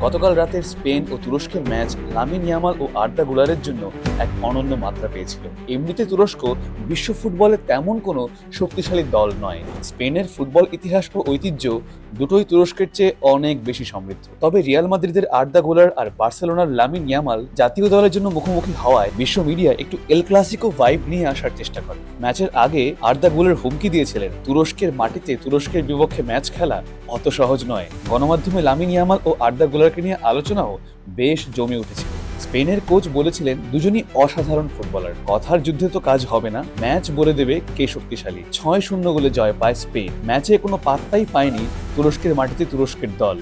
গতকাল রাতের স্পেন ও তুরস্কের ম্যাচ লামিন ইয়ামাল ও আর্দা গুলারের জন্য এক অনন্য মাত্রা পেয়েছিল। এমনিতে তুরস্ক বিশ্ব ফুটবলে তেমন কোনো শক্তিশালী দল নয়। স্পেনের ফুটবল ইতিহাস ও ঐতিহ্য দুটোই তুরস্কের চেয়ে অনেক বেশি সমৃদ্ধ। তবে রিয়াল মাদ্রিদের আর্দা গুলার আর বার্সেলোনার লামিন ইয়ামাল জাতীয় দলের জন্য মুখোমুখি হওয়ায় বিশ্ব মিডিয়া একটু এল ক্লাসিকো ভাইব নিয়ে আসার চেষ্টা করে। ম্যাচের আগে আর্দা গুলার হুমকি দিয়েছিলেন, তুরস্কের মাটিতে তুরস্কের বিপক্ষে ম্যাচ খেলা অত সহজ নয়। গণমাধ্যমে লামিন ইয়ামাল ও আর্দা গুলারকে নিয়ে আলোচনাও বেশ জমে উঠেছিল। স্পেনের কোচ বলেছিলেন, দুজনই অসাধারণ ফুটবলার, কথার যুদ্ধে তো কাজ হবে না, ম্যাচ বলে দেবে কে শক্তিশালী। 6-0 গোলে জয় পায় স্পেন। ম্যাচে কোনো পাত্তাই পায়নি তুরস্কের মাটিতে তুরস্কের দল।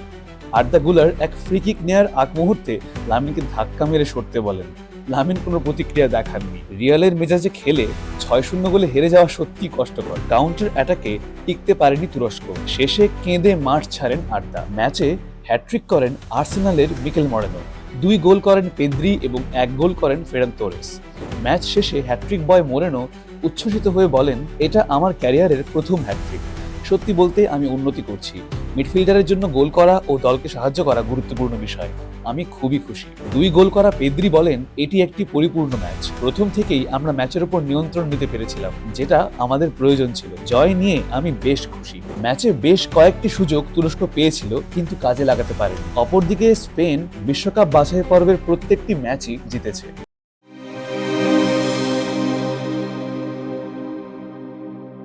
আর্দা গুলার এক ফ্রি কিক নেয়ার আগ মুহূর্তে লামিনকে ধাক্কা মেরে সরতে বলেন। লামিন কোনো প্রতিক্রিয়া দেখাননি। রিয়ালের মেজাজে খেলে 6-0 গোলে হেরে যাওয়া সত্যি কষ্টকর। কাউন্টার অ্যাটাকে টিকতে পারেনি তুরস্ক। শেষে কেঁদে মাঠ ছাড়েন আর্দা। ম্যাচে হ্যাট্রিক করেন আর্সেনালের মিকেল মরেনো। 2 গোল করেন পেদ্রি এবং 1 গোল করেন ফেরান তোরেস। ম্যাচ শেষে হ্যাট্রিক বয় মোরেনো উচ্ছ্বসিত হয়ে বলেন, এটা আমার ক্যারিয়ারের প্রথম হ্যাট্রিক। সত্যি বলতে আমি উন্নতি করছি। মিডফিল্ডারের জন্য গোল করা ও দলকে সাহায্য করা গুরুত্বপূর্ণ বিষয়। আমি খুবই খুশি। 2 গোল করা পেদ্রি বলেন, এটি একটি পরিপূর্ণ ম্যাচ। প্রথম থেকেই আমরা ম্যাচের উপর নিয়ন্ত্রণ নিতে পেরেছিলাম, যেটা আমাদের প্রয়োজন ছিল। জয় নিয়ে আমি বেশ খুশি। ম্যাচে বেশ কয়েকটি সুযোগ তুরস্ক পেয়েছিল, কিন্তু কাজে লাগাতে পারেনি। অপরদিকে স্পেন বিশ্বকাপ বাছাই পর্বের প্রত্যেকটি ম্যাচই জিতেছে।